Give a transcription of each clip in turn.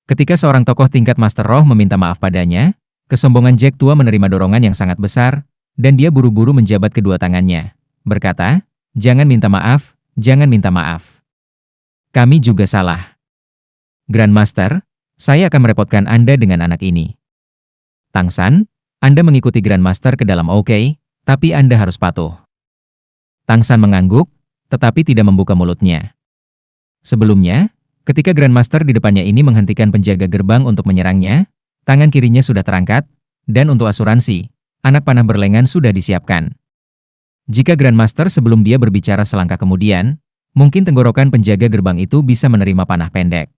Ketika seorang tokoh tingkat Master Roh meminta maaf padanya, kesombongan Jack tua menerima dorongan yang sangat besar, dan dia buru-buru menjabat kedua tangannya. Berkata, jangan minta maaf, jangan minta maaf. Kami juga salah. Grandmaster, saya akan merepotkan Anda dengan anak ini. Tang San, Anda mengikuti Grandmaster ke dalam OK, tapi Anda harus patuh. Tang San mengangguk, tetapi tidak membuka mulutnya. Sebelumnya, ketika Grandmaster di depannya ini menghentikan penjaga gerbang untuk menyerangnya, tangan kirinya sudah terangkat, dan untuk asuransi, anak panah berlengan sudah disiapkan. Jika Grandmaster sebelum dia berbicara selangkah kemudian, mungkin tenggorokan penjaga gerbang itu bisa menerima panah pendek.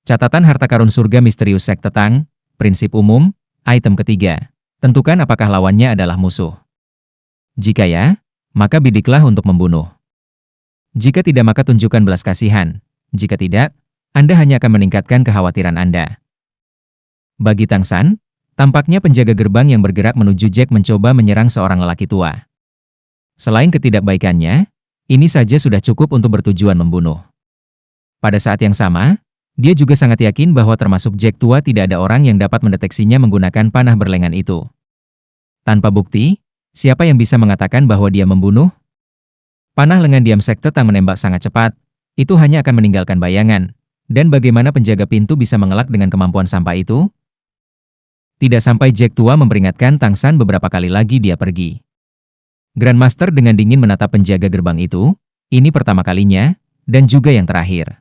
Catatan harta karun surga misterius sekte Tang, prinsip umum, item ketiga. Tentukan apakah lawannya adalah musuh. Jika ya, maka bidiklah untuk membunuh. Jika tidak maka tunjukkan belas kasihan. Jika tidak, Anda hanya akan meningkatkan kekhawatiran Anda. Bagi Tang San, tampaknya penjaga gerbang yang bergerak menuju Jack mencoba menyerang seorang lelaki tua. Selain ketidakbaikannya, ini saja sudah cukup untuk bertujuan membunuh. Pada saat yang sama, dia juga sangat yakin bahwa termasuk Jack tua tidak ada orang yang dapat mendeteksinya menggunakan panah berlengan itu. Tanpa bukti, siapa yang bisa mengatakan bahwa dia membunuh? Panah lengan diam sekte Tang menembak sangat cepat, itu hanya akan meninggalkan bayangan. Dan bagaimana penjaga pintu bisa mengelak dengan kemampuan sampai itu? Tidak sampai Jack tua memperingatkan Tang San beberapa kali lagi dia pergi. Grandmaster dengan dingin menatap penjaga gerbang itu, ini pertama kalinya, dan juga yang terakhir.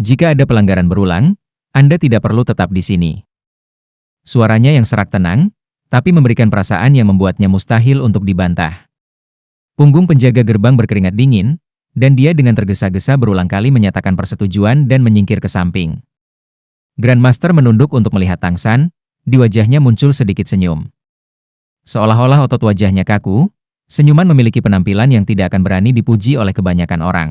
Jika ada pelanggaran berulang, Anda tidak perlu tetap di sini. Suaranya yang serak tenang, tapi memberikan perasaan yang membuatnya mustahil untuk dibantah. Punggung penjaga gerbang berkeringat dingin, dan dia dengan tergesa-gesa berulang kali menyatakan persetujuan dan menyingkir ke samping. Grandmaster menunduk untuk melihat Tang San, di wajahnya muncul sedikit senyum. Seolah-olah otot wajahnya kaku, senyuman memiliki penampilan yang tidak akan berani dipuji oleh kebanyakan orang.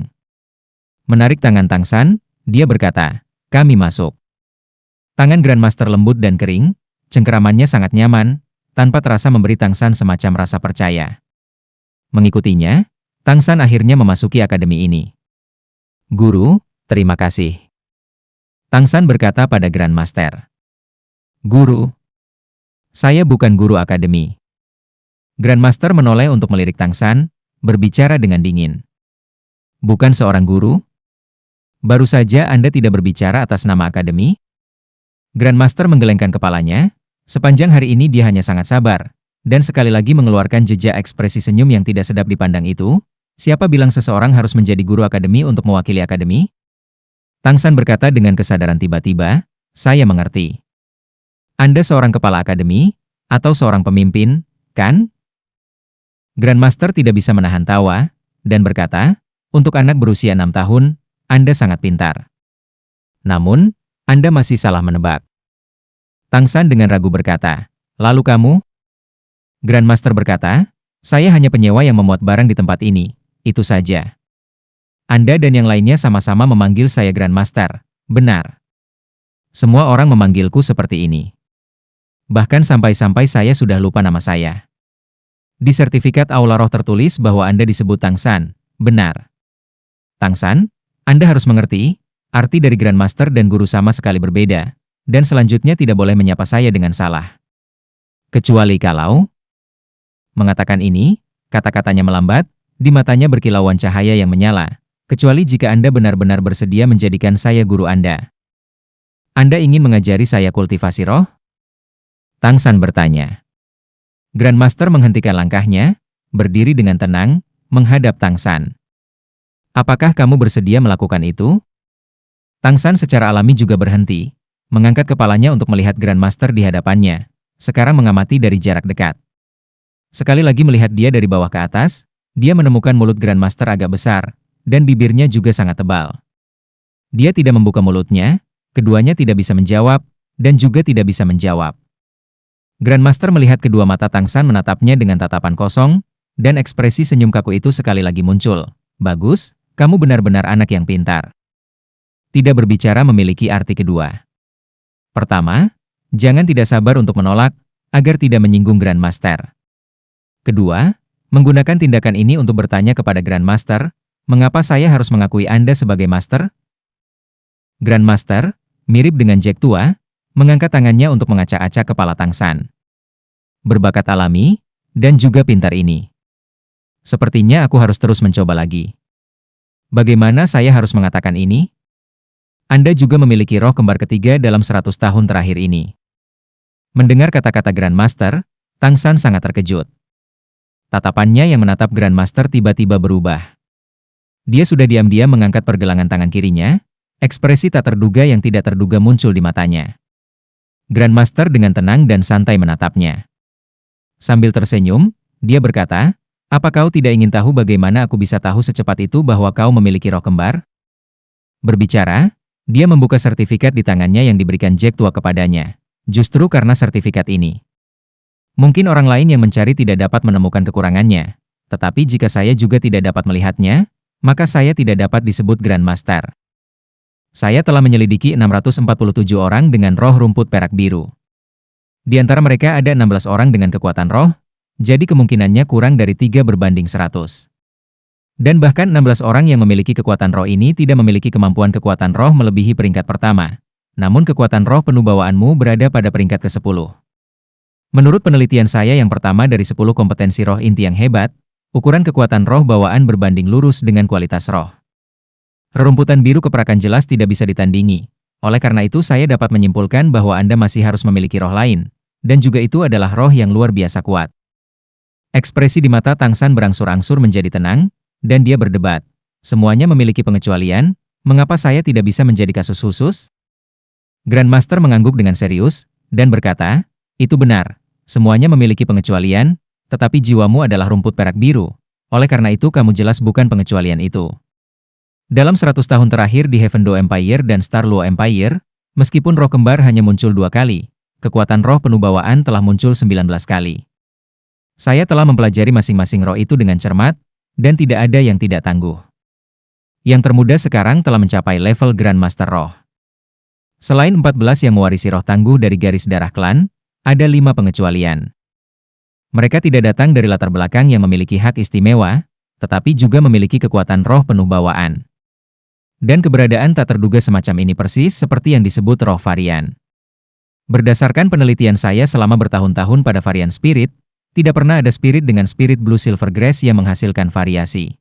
Menarik tangan Tang San, dia berkata, kami masuk. Tangan Grandmaster lembut dan kering, cengkeramannya sangat nyaman, tanpa terasa memberi Tang San semacam rasa percaya. Mengikutinya, Tang San akhirnya memasuki akademi ini. Guru, terima kasih. Tang San berkata pada Grandmaster. Guru, saya bukan guru akademi. Grandmaster menoleh untuk melirik Tang San, berbicara dengan dingin. Bukan seorang guru? Baru saja Anda tidak berbicara atas nama akademi? Grandmaster menggelengkan kepalanya, sepanjang hari ini dia hanya sangat sabar, dan sekali lagi mengeluarkan jejak ekspresi senyum yang tidak sedap dipandang itu. Siapa bilang seseorang harus menjadi guru akademi untuk mewakili akademi? Tang San berkata dengan kesadaran tiba-tiba, saya mengerti. Anda seorang kepala akademi, atau seorang pemimpin, kan? Grandmaster tidak bisa menahan tawa, dan berkata, untuk anak berusia 6 tahun, Anda sangat pintar. Namun, Anda masih salah menebak. Tang San dengan ragu berkata, lalu kamu? Grandmaster berkata, saya hanya penyewa yang memuat barang di tempat ini, itu saja. Anda dan yang lainnya sama-sama memanggil saya Grandmaster, benar. Semua orang memanggilku seperti ini. Bahkan sampai-sampai saya sudah lupa nama saya. Di sertifikat Aula Roh tertulis bahwa Anda disebut Tang San, benar. Tang San, Anda harus mengerti, arti dari Grandmaster dan guru sama sekali berbeda, dan selanjutnya tidak boleh menyapa saya dengan salah. Kecuali kalau... Mengatakan ini, kata-katanya melambat, di matanya berkilauan cahaya yang menyala, kecuali jika Anda benar-benar bersedia menjadikan saya guru Anda. Anda ingin mengajari saya kultivasi roh? Tang San bertanya. Grandmaster menghentikan langkahnya, berdiri dengan tenang, menghadap Tang San. Apakah kamu bersedia melakukan itu? Tang San secara alami juga berhenti, mengangkat kepalanya untuk melihat Grandmaster di hadapannya, sekarang mengamati dari jarak dekat. Sekali lagi melihat dia dari bawah ke atas, dia menemukan mulut Grandmaster agak besar, dan bibirnya juga sangat tebal. Dia tidak membuka mulutnya, keduanya tidak bisa menjawab, dan juga tidak bisa menjawab. Grandmaster melihat kedua mata Tang San menatapnya dengan tatapan kosong, dan ekspresi senyum kaku itu sekali lagi muncul. Bagus, kamu benar-benar anak yang pintar. Tidak berbicara memiliki arti kedua. Pertama, jangan tidak sabar untuk menolak, agar tidak menyinggung Grandmaster. Kedua, menggunakan tindakan ini untuk bertanya kepada Grandmaster, mengapa saya harus mengakui Anda sebagai Master? Grandmaster, mirip dengan Jack tua, mengangkat tangannya untuk mengacak-acak kepala Tang San. Berbakat alami, dan juga pintar ini. Sepertinya aku harus terus mencoba lagi. Bagaimana saya harus mengatakan ini? Anda juga memiliki roh kembar ketiga dalam 100 tahun terakhir ini. Mendengar kata-kata Grandmaster, Tang San sangat terkejut. Tatapannya yang menatap Grandmaster tiba-tiba berubah. Dia sudah diam-diam mengangkat pergelangan tangan kirinya, ekspresi tak terduga yang tidak terduga muncul di matanya. Grandmaster dengan tenang dan santai menatapnya. Sambil tersenyum, dia berkata, "Apa kau tidak ingin tahu bagaimana aku bisa tahu secepat itu bahwa kau memiliki roh kembar?" Berbicara, dia membuka sertifikat di tangannya yang diberikan Jack tua kepadanya. Justru karena sertifikat ini. Mungkin orang lain yang mencari tidak dapat menemukan kekurangannya. Tetapi jika saya juga tidak dapat melihatnya, maka saya tidak dapat disebut Grandmaster. Saya telah menyelidiki 647 orang dengan roh rumput perak biru. Di antara mereka ada 16 orang dengan kekuatan roh, jadi kemungkinannya kurang dari 3 berbanding 100. Dan bahkan 16 orang yang memiliki kekuatan roh ini tidak memiliki kemampuan kekuatan roh melebihi peringkat pertama. Namun kekuatan roh penuh bawaanmu berada pada peringkat ke-10. Menurut penelitian saya yang pertama dari 10 kompetensi roh inti yang hebat, ukuran kekuatan roh bawaan berbanding lurus dengan kualitas roh. Rerumputan biru keperakan jelas tidak bisa ditandingi. Oleh karena itu saya dapat menyimpulkan bahwa Anda masih harus memiliki roh lain, dan juga itu adalah roh yang luar biasa kuat. Ekspresi di mata Tang San berangsur-angsur menjadi tenang, dan dia berdebat. Semuanya memiliki pengecualian, mengapa saya tidak bisa menjadi kasus khusus? Grandmaster mengangguk dengan serius, dan berkata, "Itu benar, semuanya memiliki pengecualian, tetapi jiwamu adalah rumput perak biru. Oleh karena itu kamu jelas bukan pengecualian itu." Dalam 100 tahun terakhir di Heaven Do Empire dan Star Luo Empire, meskipun roh kembar hanya muncul 2 kali, kekuatan roh penuh bawaan telah muncul 19 kali. Saya telah mempelajari masing-masing roh itu dengan cermat, dan tidak ada yang tidak tangguh. Yang termuda sekarang telah mencapai level Grandmaster Roh. Selain 14 yang mewarisi roh tangguh dari garis darah klan, ada 5 pengecualian. Mereka tidak datang dari latar belakang yang memiliki hak istimewa, tetapi juga memiliki kekuatan roh penuh bawaan. Dan keberadaan tak terduga semacam ini persis seperti yang disebut roh varian. Berdasarkan penelitian saya selama bertahun-tahun pada varian spirit, tidak pernah ada spirit dengan spirit blue silver grass yang menghasilkan variasi.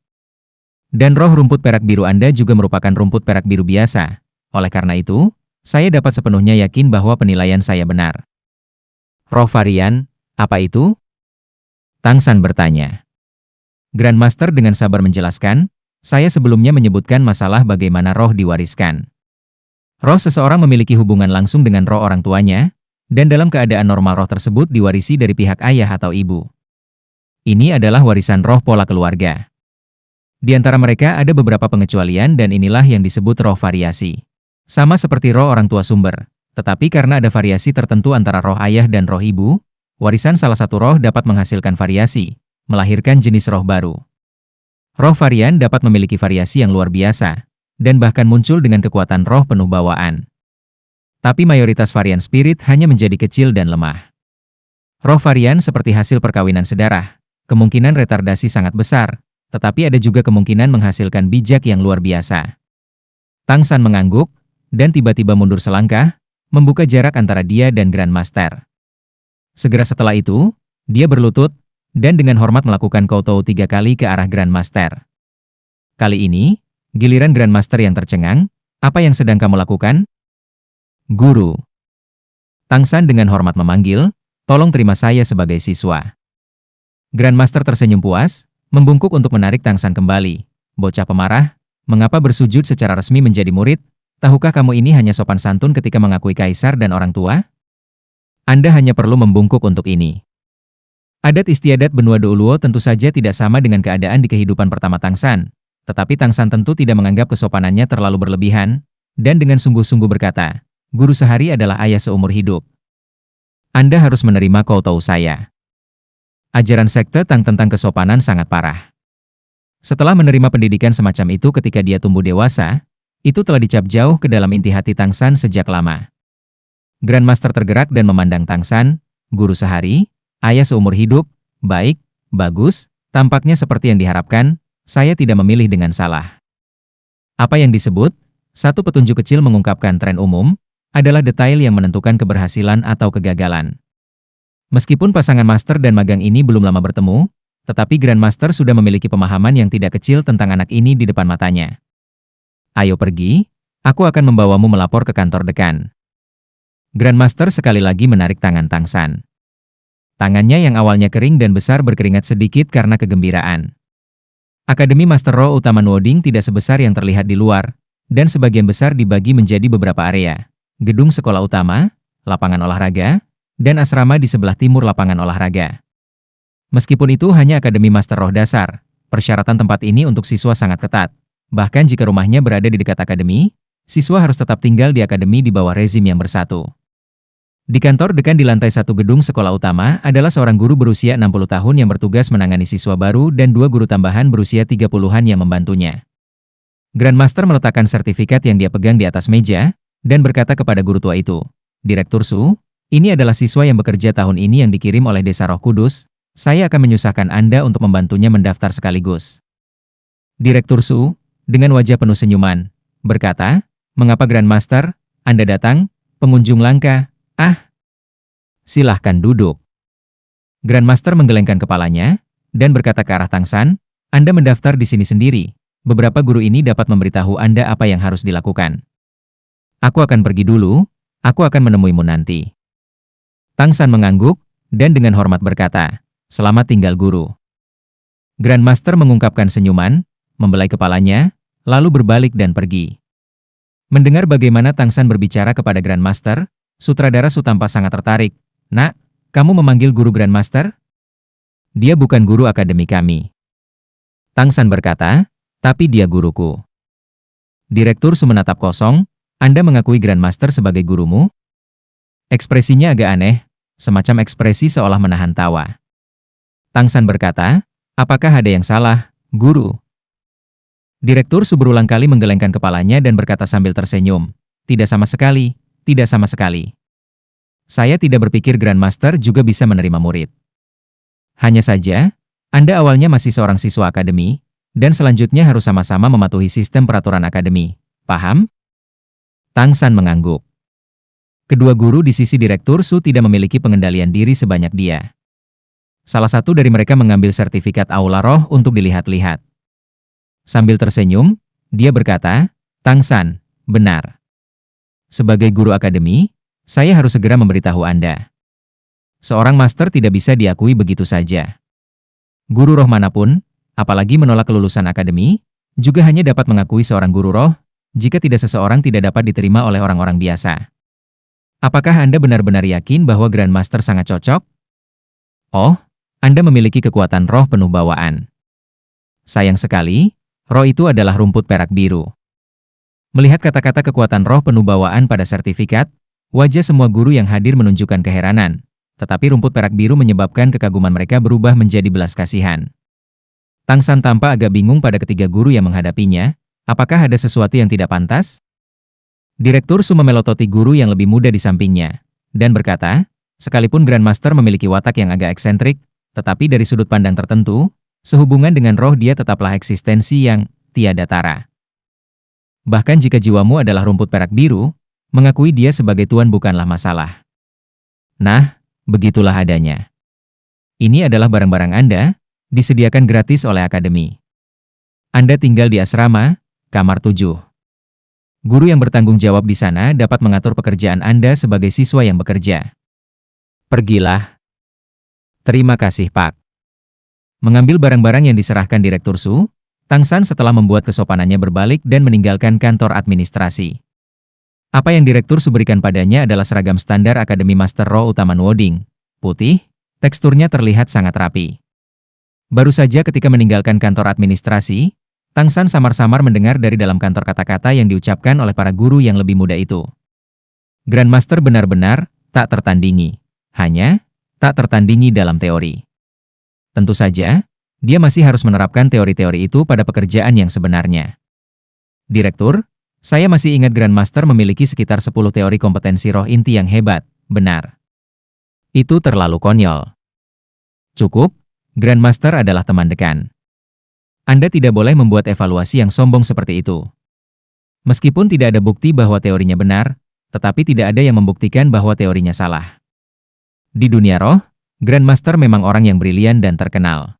Dan roh rumput perak biru Anda juga merupakan rumput perak biru biasa. Oleh karena itu, saya dapat sepenuhnya yakin bahwa penilaian saya benar. Roh varian, apa itu? Tang San bertanya. Grandmaster dengan sabar menjelaskan, saya sebelumnya menyebutkan masalah bagaimana roh diwariskan. Roh seseorang memiliki hubungan langsung dengan roh orang tuanya, dan dalam keadaan normal roh tersebut diwarisi dari pihak ayah atau ibu. Ini adalah warisan roh pola keluarga. Di antara mereka ada beberapa pengecualian dan inilah yang disebut roh variasi. Sama seperti roh orang tua sumber, tetapi karena ada variasi tertentu antara roh ayah dan roh ibu, warisan salah satu roh dapat menghasilkan variasi, melahirkan jenis roh baru. Roh varian dapat memiliki variasi yang luar biasa, dan bahkan muncul dengan kekuatan roh penuh bawaan. Tapi mayoritas varian spirit hanya menjadi kecil dan lemah. Roh varian seperti hasil perkawinan sedarah, kemungkinan retardasi sangat besar, tetapi ada juga kemungkinan menghasilkan bijak yang luar biasa. Tang San mengangguk, dan tiba-tiba mundur selangkah, membuka jarak antara dia dan Grandmaster. Segera setelah itu, dia berlutut, dan dengan hormat melakukan koutou 3 kali ke arah Grandmaster. Kali ini, giliran Grandmaster yang tercengang, apa yang sedang kamu lakukan? Guru. Tang San dengan hormat memanggil, tolong terima saya sebagai siswa. Grandmaster tersenyum puas, membungkuk untuk menarik Tang San kembali. Bocah pemarah, mengapa bersujud secara resmi menjadi murid? Tahukah kamu ini hanya sopan santun ketika mengakui kaisar dan orang tua? Anda hanya perlu membungkuk untuk ini. Adat istiadat benua Douluo tentu saja tidak sama dengan keadaan di kehidupan pertama Tang San, tetapi Tang San tentu tidak menganggap kesopanannya terlalu berlebihan, dan dengan sungguh-sungguh berkata, guru sehari adalah ayah seumur hidup. Anda harus menerima koutou saya. Ajaran sekte Tang tentang kesopanan sangat parah. Setelah menerima pendidikan semacam itu ketika dia tumbuh dewasa, itu telah dicap jauh ke dalam inti hati Tang San sejak lama. Grandmaster tergerak dan memandang Tang San, guru sehari, ayah seumur hidup, baik, bagus, tampaknya seperti yang diharapkan, saya tidak memilih dengan salah. Apa yang disebut? Satu petunjuk kecil mengungkapkan tren umum, adalah detail yang menentukan keberhasilan atau kegagalan. Meskipun pasangan master dan magang ini belum lama bertemu, tetapi Grandmaster sudah memiliki pemahaman yang tidak kecil tentang anak ini di depan matanya. Ayo pergi, aku akan membawamu melapor ke kantor dekan. Grandmaster sekali lagi menarik tangan Tang San. Tangannya yang awalnya kering dan besar berkeringat sedikit karena kegembiraan. Akademi Master Roh Utama Nuoding tidak sebesar yang terlihat di luar, dan sebagian besar dibagi menjadi beberapa area. Gedung sekolah utama, lapangan olahraga, dan asrama di sebelah timur lapangan olahraga. Meskipun itu hanya Akademi Master Roh dasar, persyaratan tempat ini untuk siswa sangat ketat. Bahkan jika rumahnya berada di dekat akademi, siswa harus tetap tinggal di akademi di bawah rezim yang bersatu. Di kantor dekan di lantai 1 gedung sekolah utama adalah seorang guru berusia 60 tahun yang bertugas menangani siswa baru dan 2 guru tambahan berusia 30-an yang membantunya. Grandmaster meletakkan sertifikat yang dia pegang di atas meja, dan berkata kepada guru tua itu, "Direktur Su, ini adalah siswa yang bekerja tahun ini yang dikirim oleh Desa Roh Kudus. Saya akan menyusahkan Anda untuk membantunya mendaftar sekaligus." Direktur Su, dengan wajah penuh senyuman, berkata, "Mengapa Grandmaster, Anda datang, pengunjung langka? Silahkan duduk." Grandmaster menggelengkan kepalanya, dan berkata ke arah Tang San, "Anda mendaftar di sini sendiri. Beberapa guru ini dapat memberitahu Anda apa yang harus dilakukan. Aku akan pergi dulu, aku akan menemuimu nanti." Tang San mengangguk, dan dengan hormat berkata, "Selamat tinggal guru." Grandmaster mengungkapkan senyuman, membelai kepalanya, lalu berbalik dan pergi. Mendengar bagaimana Tang San berbicara kepada Grandmaster, Sutradara Su tampak sangat tertarik. "Nak, kamu memanggil guru Grandmaster? Dia bukan guru akademi kami." Tang San berkata, "Tapi dia guruku." Direktur Su menatap kosong, "Anda mengakui Grandmaster sebagai gurumu?" Ekspresinya agak aneh, semacam ekspresi seolah menahan tawa. Tang San berkata, "Apakah ada yang salah, guru?" Direktur Su berulang kali menggelengkan kepalanya dan berkata sambil tersenyum, "Tidak sama sekali, tidak sama sekali. Saya tidak berpikir Grandmaster juga bisa menerima murid. Hanya saja, Anda awalnya masih seorang siswa akademi, dan selanjutnya harus sama-sama mematuhi sistem peraturan akademi. Paham?" Tang San mengangguk. Kedua guru di sisi Direktur Su tidak memiliki pengendalian diri sebanyak dia. Salah satu dari mereka mengambil sertifikat Aula Roh untuk dilihat-lihat. Sambil tersenyum, dia berkata, "Tang San, benar. Sebagai guru akademi, saya harus segera memberitahu Anda. Seorang master tidak bisa diakui begitu saja. Guru roh manapun, apalagi menolak kelulusan akademi, juga hanya dapat mengakui seorang guru roh, jika tidak seseorang tidak dapat diterima oleh orang-orang biasa. Apakah Anda benar-benar yakin bahwa Grandmaster sangat cocok? Oh, Anda memiliki kekuatan roh penuh bawaan. Sayang sekali, roh itu adalah rumput perak biru." Melihat kata-kata kekuatan roh penuh bawaan pada sertifikat, wajah semua guru yang hadir menunjukkan keheranan, tetapi rumput perak biru menyebabkan kekaguman mereka berubah menjadi belas kasihan. Tang San tampak agak bingung pada ketiga guru yang menghadapinya. Apakah ada sesuatu yang tidak pantas? Direktur Su memelototi guru yang lebih muda di sampingnya, dan berkata, "Sekalipun Grandmaster memiliki watak yang agak eksentrik, tetapi dari sudut pandang tertentu, sehubungan dengan roh dia tetaplah eksistensi yang tiada tara. Bahkan jika jiwamu adalah rumput perak biru, mengakui dia sebagai tuan bukanlah masalah. Nah, begitulah adanya. Ini adalah barang-barang Anda, disediakan gratis oleh akademi. Anda tinggal di asrama, kamar 7. Guru yang bertanggung jawab di sana dapat mengatur pekerjaan Anda sebagai siswa yang bekerja. Pergilah." "Terima kasih, Pak." Mengambil barang-barang yang diserahkan Direktur Su, Tang San setelah membuat kesopanannya berbalik dan meninggalkan kantor administrasi. Apa yang Direktur Su berikan padanya adalah seragam standar Akademi Master Roh Utama Nuoding, putih, teksturnya terlihat sangat rapi. Baru saja ketika meninggalkan kantor administrasi, Tang San samar-samar mendengar dari dalam kantor kata-kata yang diucapkan oleh para guru yang lebih muda itu. Grandmaster benar-benar tak tertandingi, hanya tak tertandingi dalam teori. Tentu saja, dia masih harus menerapkan teori-teori itu pada pekerjaan yang sebenarnya. "Direktur, saya masih ingat Grandmaster memiliki sekitar 10 teori kompetensi roh inti yang hebat, benar? Itu terlalu konyol." "Cukup, Grandmaster adalah teman dekan. Anda tidak boleh membuat evaluasi yang sombong seperti itu. Meskipun tidak ada bukti bahwa teorinya benar, tetapi tidak ada yang membuktikan bahwa teorinya salah. Di dunia roh, Grandmaster memang orang yang brilian dan terkenal.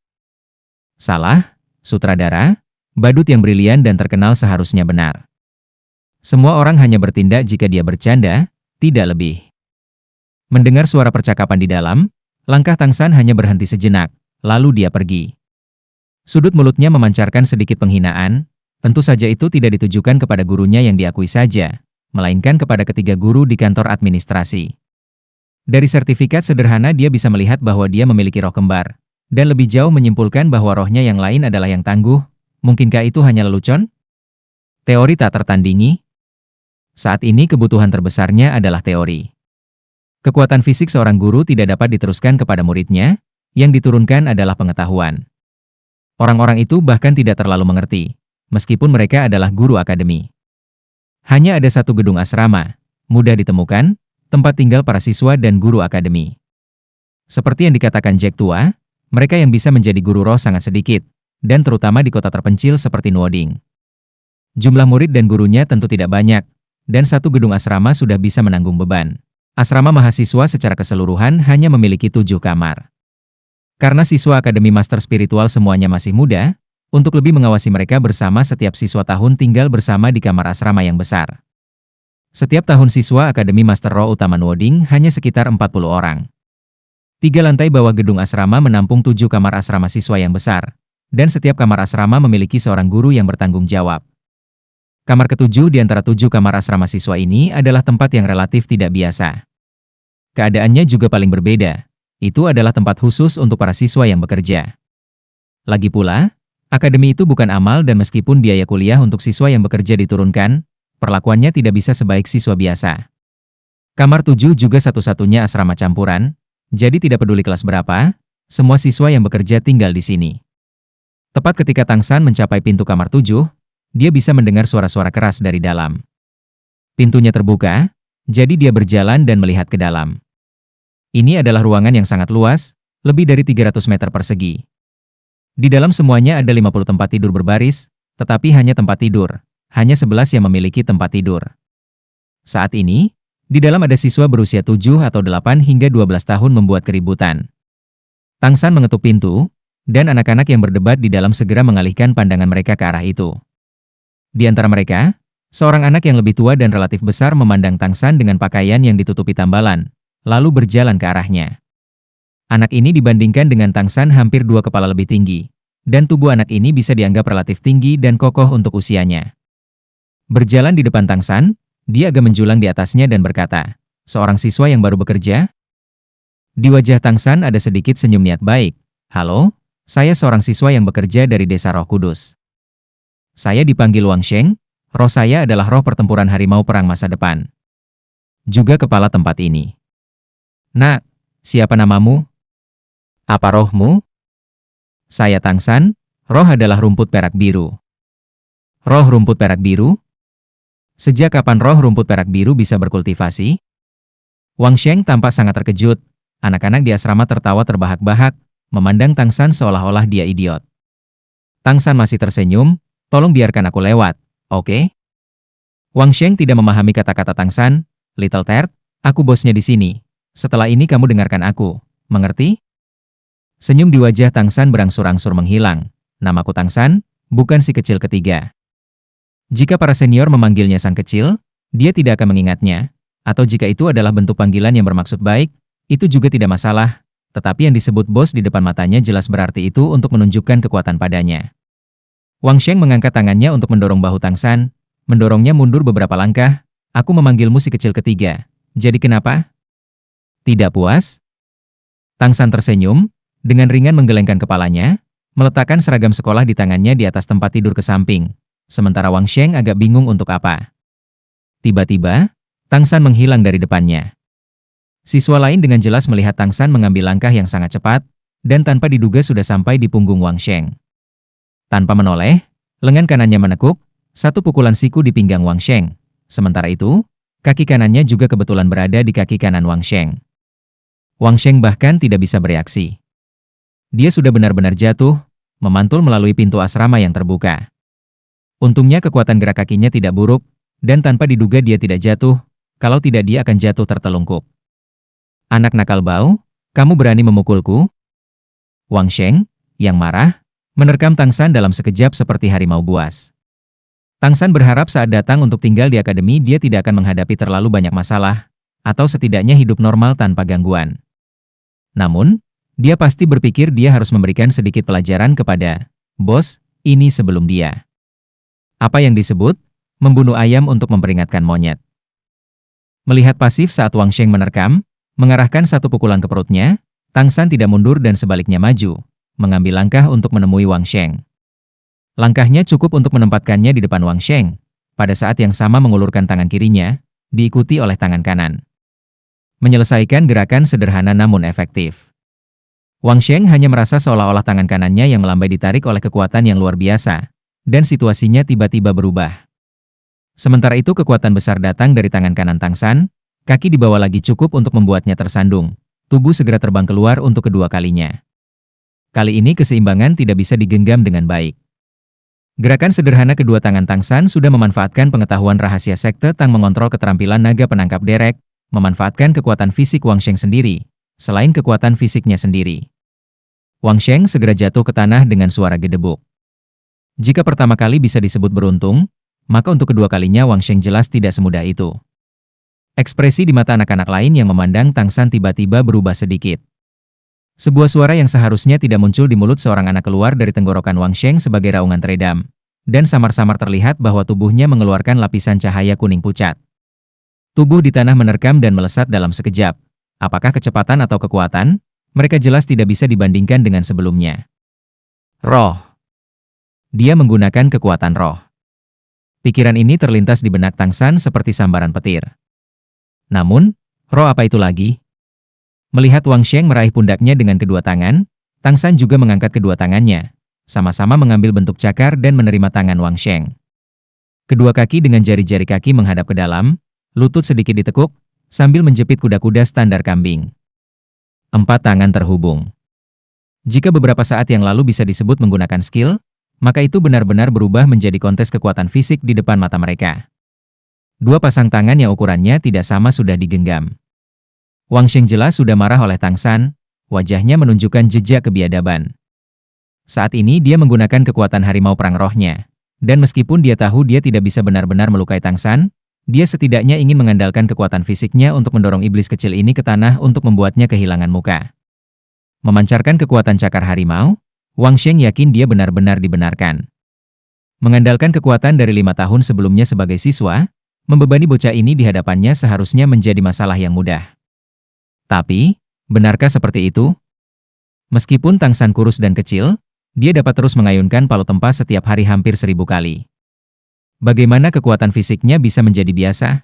Salah, sutradara, badut yang brilian dan terkenal seharusnya benar. Semua orang hanya bertindak jika dia bercanda, tidak lebih. Mendengar suara percakapan di dalam, langkah Tang San hanya berhenti sejenak, lalu dia pergi. Sudut mulutnya memancarkan sedikit penghinaan, tentu saja itu tidak ditujukan kepada gurunya yang diakui saja, melainkan kepada ketiga guru di kantor administrasi. Dari sertifikat sederhana dia bisa melihat bahwa dia memiliki roh kembar, dan lebih jauh menyimpulkan bahwa rohnya yang lain adalah yang tangguh. Mungkinkah itu hanya lelucon? Teori tak tertandingi? Saat ini kebutuhan terbesarnya adalah teori. Kekuatan fisik seorang guru tidak dapat diteruskan kepada muridnya, yang diturunkan adalah pengetahuan. Orang-orang itu bahkan tidak terlalu mengerti, meskipun mereka adalah guru akademi. Hanya ada satu gedung asrama, mudah ditemukan, tempat tinggal para siswa dan guru akademi. Seperti yang dikatakan Jack Tua, mereka yang bisa menjadi guru roh sangat sedikit, dan terutama di kota terpencil seperti Nuoding. Jumlah murid dan gurunya tentu tidak banyak, dan satu gedung asrama sudah bisa menanggung beban. Asrama mahasiswa secara keseluruhan hanya memiliki 7 kamar. Karena siswa Akademi Master Spiritual semuanya masih muda, untuk lebih mengawasi mereka bersama setiap siswa tahun tinggal bersama di kamar asrama yang besar. Setiap tahun siswa Akademi Master Roh Utama Nuoding hanya sekitar 40 orang. 3 lantai bawah gedung asrama menampung 7 kamar asrama siswa yang besar, dan setiap kamar asrama memiliki seorang guru yang bertanggung jawab. Kamar ke-7 di antara 7 kamar asrama siswa ini adalah tempat yang relatif tidak biasa. Keadaannya juga paling berbeda. Itu adalah tempat khusus untuk para siswa yang bekerja. Lagi pula, akademi itu bukan amal dan meskipun biaya kuliah untuk siswa yang bekerja diturunkan, perlakuannya tidak bisa sebaik siswa biasa. Kamar 7 juga satu-satunya asrama campuran, jadi tidak peduli kelas berapa, semua siswa yang bekerja tinggal di sini. Tepat ketika Tang San mencapai pintu kamar 7, dia bisa mendengar suara-suara keras dari dalam. Pintunya terbuka, jadi dia berjalan dan melihat ke dalam. Ini adalah ruangan yang sangat luas, lebih dari 300 meter persegi. Di dalam semuanya ada 50 tempat tidur berbaris, tetapi hanya tempat tidur. Hanya 11 yang memiliki tempat tidur. Saat ini, di dalam ada siswa berusia 7 atau 8 hingga 12 tahun membuat keributan. Tang San mengetuk pintu, dan anak-anak yang berdebat di dalam segera mengalihkan pandangan mereka ke arah itu. Di antara mereka, seorang anak yang lebih tua dan relatif besar memandang Tang San dengan pakaian yang ditutupi tambalan, lalu berjalan ke arahnya. Anak ini dibandingkan dengan Tang San hampir 2 kepala lebih tinggi, dan tubuh anak ini bisa dianggap relatif tinggi dan kokoh untuk usianya. Berjalan di depan Tang San, dia agak menjulang di atasnya dan berkata, "Seorang siswa yang baru bekerja?" Di wajah Tang San ada sedikit senyum niat baik. "Halo, saya seorang siswa yang bekerja dari Desa Roh Kudus. Saya dipanggil Wang Sheng, roh saya adalah roh pertempuran harimau perang masa depan. Juga kepala tempat ini." "Nak, siapa namamu? Apa rohmu?" "Saya Tang San, roh adalah rumput perak biru." "Roh rumput perak biru? Sejak kapan roh rumput perak biru bisa berkultivasi?" Wang Sheng tampak sangat terkejut. Anak-anak di asrama tertawa terbahak-bahak, memandang Tang San seolah-olah dia idiot. Tang San masih tersenyum, "Tolong biarkan aku lewat, oke?" Wang Sheng tidak memahami kata-kata Tang San. "Little Tert, aku bosnya di sini. Setelah ini kamu dengarkan aku, mengerti?" Senyum di wajah Tang San berangsur-angsur menghilang. "Namaku Tang San, bukan si kecil ketiga." Jika para senior memanggilnya sang kecil, dia tidak akan mengingatnya, atau jika itu adalah bentuk panggilan yang bermaksud baik, itu juga tidak masalah, tetapi yang disebut bos di depan matanya jelas berarti itu untuk menunjukkan kekuatan padanya. Wang Sheng mengangkat tangannya untuk mendorong bahu Tang San, mendorongnya mundur beberapa langkah. "Aku memanggilmu si kecil ketiga, jadi kenapa? Tidak puas?" Tang San tersenyum, dengan ringan menggelengkan kepalanya, meletakkan seragam sekolah di tangannya di atas tempat tidur ke samping. Sementara Wang Sheng agak bingung untuk apa. Tiba-tiba, Tang San menghilang dari depannya. Siswa lain dengan jelas melihat Tang San mengambil langkah yang sangat cepat, dan tanpa diduga sudah sampai di punggung Wang Sheng. Tanpa menoleh, lengan kanannya menekuk, satu pukulan siku di pinggang Wang Sheng. Sementara itu, kaki kanannya juga kebetulan berada di kaki kanan Wang Sheng. Wang Sheng bahkan tidak bisa bereaksi. Dia sudah benar-benar jatuh, memantul melalui pintu asrama yang terbuka. Untungnya kekuatan gerak kakinya tidak buruk, dan tanpa diduga dia tidak jatuh, kalau tidak dia akan jatuh tertelungkup. Anak nakal bau, kamu berani memukulku? Wang Sheng, yang marah, menerkam Tang San dalam sekejap seperti harimau buas. Tang San berharap saat datang untuk tinggal di akademi dia tidak akan menghadapi terlalu banyak masalah, atau setidaknya hidup normal tanpa gangguan. Namun, dia pasti berpikir dia harus memberikan sedikit pelajaran kepada bos ini sebelum dia. Apa yang disebut membunuh ayam untuk memperingatkan monyet. Melihat pasif saat Wang Sheng menerkam, mengarahkan satu pukulan ke perutnya, Tang San tidak mundur dan sebaliknya maju, mengambil langkah untuk menemui Wang Sheng. Langkahnya cukup untuk menempatkannya di depan Wang Sheng, pada saat yang sama mengulurkan tangan kirinya, diikuti oleh tangan kanan. Menyelesaikan gerakan sederhana namun efektif. Wang Sheng hanya merasa seolah-olah tangan kanannya yang melambai ditarik oleh kekuatan yang luar biasa, dan situasinya tiba-tiba berubah. Sementara itu kekuatan besar datang dari tangan kanan Tang San, kaki di bawah lagi cukup untuk membuatnya tersandung, tubuh segera terbang keluar untuk kedua kalinya. Kali ini keseimbangan tidak bisa digenggam dengan baik. Gerakan sederhana kedua tangan Tang San sudah memanfaatkan pengetahuan rahasia sekte Tang mengontrol keterampilan naga penangkap derek, memanfaatkan kekuatan fisik Wang Sheng sendiri, selain kekuatan fisiknya sendiri. Wang Sheng segera jatuh ke tanah dengan suara gedebuk. Jika pertama kali bisa disebut beruntung, maka untuk kedua kalinya Wang Sheng jelas tidak semudah itu. Ekspresi di mata anak-anak lain yang memandang Tang San tiba-tiba berubah sedikit. Sebuah suara yang seharusnya tidak muncul di mulut seorang anak keluar dari tenggorokan Wang Sheng sebagai raungan teredam, dan samar-samar terlihat bahwa tubuhnya mengeluarkan lapisan cahaya kuning pucat. Tubuh di tanah menerkam dan melesat dalam sekejap. Apakah kecepatan atau kekuatan? Mereka jelas tidak bisa dibandingkan dengan sebelumnya. Roh. Dia menggunakan kekuatan roh. Pikiran ini terlintas di benak Tang San seperti sambaran petir. Namun, roh apa itu lagi? Melihat Wang Sheng meraih pundaknya dengan kedua tangan, Tang San juga mengangkat kedua tangannya, sama-sama mengambil bentuk cakar dan menerima tangan Wang Sheng. Kedua kaki dengan jari-jari kaki menghadap ke dalam, lutut sedikit ditekuk, sambil menjepit kuda-kuda standar kambing. 4 tangan terhubung. Jika beberapa saat yang lalu bisa disebut menggunakan skill, maka itu benar-benar berubah menjadi kontes kekuatan fisik di depan mata mereka. 2 pasang tangan yang ukurannya tidak sama sudah digenggam. Wang Sheng jelas sudah marah oleh Tang San, wajahnya menunjukkan jejak kebiadaban. Saat ini dia menggunakan kekuatan harimau perang rohnya, dan meskipun dia tahu dia tidak bisa benar-benar melukai Tang San, dia setidaknya ingin mengandalkan kekuatan fisiknya untuk mendorong iblis kecil ini ke tanah untuk membuatnya kehilangan muka. Memancarkan kekuatan cakar harimau, Wang Sheng yakin dia benar-benar dibenarkan. Mengandalkan kekuatan dari 5 tahun sebelumnya sebagai siswa, membebani bocah ini di hadapannya seharusnya menjadi masalah yang mudah. Tapi, benarkah seperti itu? Meskipun Tang San kurus dan kecil, dia dapat terus mengayunkan palu tempas setiap hari hampir 1000 kali. Bagaimana kekuatan fisiknya bisa menjadi biasa?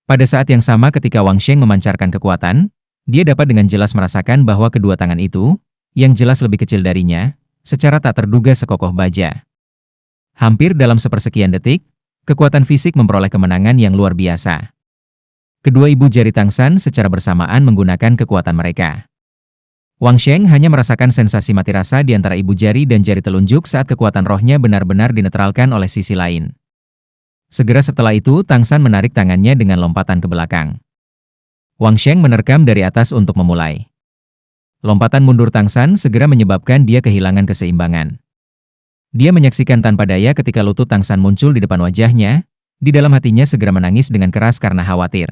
Pada saat yang sama ketika Wang Sheng memancarkan kekuatan, dia dapat dengan jelas merasakan bahwa kedua tangan itu, yang jelas lebih kecil darinya, secara tak terduga sekokoh baja. Hampir dalam sepersekian detik, kekuatan fisik memperoleh kemenangan yang luar biasa. Kedua ibu jari Tang San secara bersamaan menggunakan kekuatan mereka. Wang Sheng hanya merasakan sensasi mati rasa di antara ibu jari dan jari telunjuk saat kekuatan rohnya benar-benar dinetralkan oleh sisi lain. Segera setelah itu, Tang San menarik tangannya dengan lompatan ke belakang. Wang Sheng menerkam dari atas untuk memulai. Lompatan mundur Tang San segera menyebabkan dia kehilangan keseimbangan. Dia menyaksikan tanpa daya ketika lutut Tang San muncul di depan wajahnya, di dalam hatinya segera menangis dengan keras karena khawatir.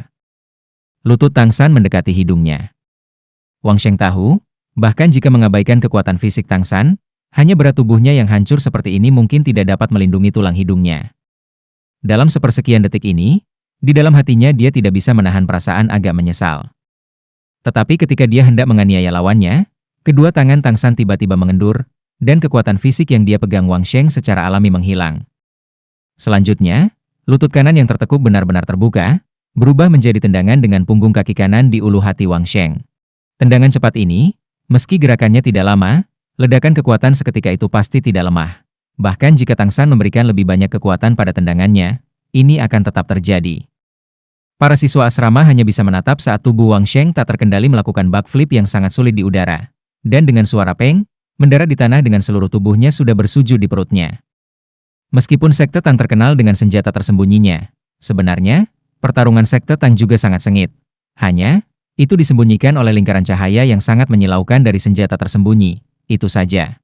Lutut Tang San mendekati hidungnya. Wang Sheng tahu, bahkan jika mengabaikan kekuatan fisik Tang San, hanya berat tubuhnya yang hancur seperti ini mungkin tidak dapat melindungi tulang hidungnya. Dalam sepersekian detik ini, di dalam hatinya dia tidak bisa menahan perasaan agak menyesal. Tetapi ketika dia hendak menganiaya lawannya, kedua tangan Tang San tiba-tiba mengendur, dan kekuatan fisik yang dia pegang Wang Sheng secara alami menghilang. Selanjutnya, lutut kanan yang tertekuk benar-benar terbuka, berubah menjadi tendangan dengan punggung kaki kanan di ulu hati Wang Sheng. Tendangan cepat ini, meski gerakannya tidak lama, ledakan kekuatan seketika itu pasti tidak lemah. Bahkan jika Tang San memberikan lebih banyak kekuatan pada tendangannya, ini akan tetap terjadi. Para siswa asrama hanya bisa menatap saat tubuh Wang Sheng tak terkendali melakukan backflip yang sangat sulit di udara. Dan dengan suara peng, mendarat di tanah dengan seluruh tubuhnya sudah bersujud di perutnya. Meskipun sekte Tang terkenal dengan senjata tersembunyinya, sebenarnya, Pertarungan Sekte Tang juga sangat sengit. Hanya, itu disembunyikan oleh lingkaran cahaya yang sangat menyilaukan dari senjata tersembunyi. Itu saja.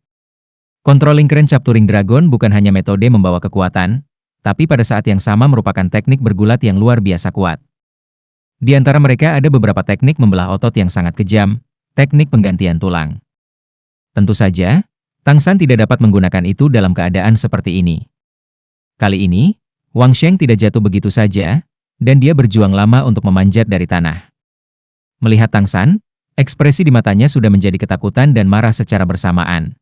Controlling Crane Capturing Dragon bukan hanya metode membawa kekuatan, tapi pada saat yang sama merupakan teknik bergulat yang luar biasa kuat. Di antara mereka ada beberapa teknik membelah otot yang sangat kejam, teknik penggantian tulang. Tentu saja, Tang San tidak dapat menggunakan itu dalam keadaan seperti ini. Kali ini, Wang Sheng tidak jatuh begitu saja, dan dia berjuang lama untuk memanjat dari tanah. Melihat Tang San, ekspresi di matanya sudah menjadi ketakutan dan marah secara bersamaan.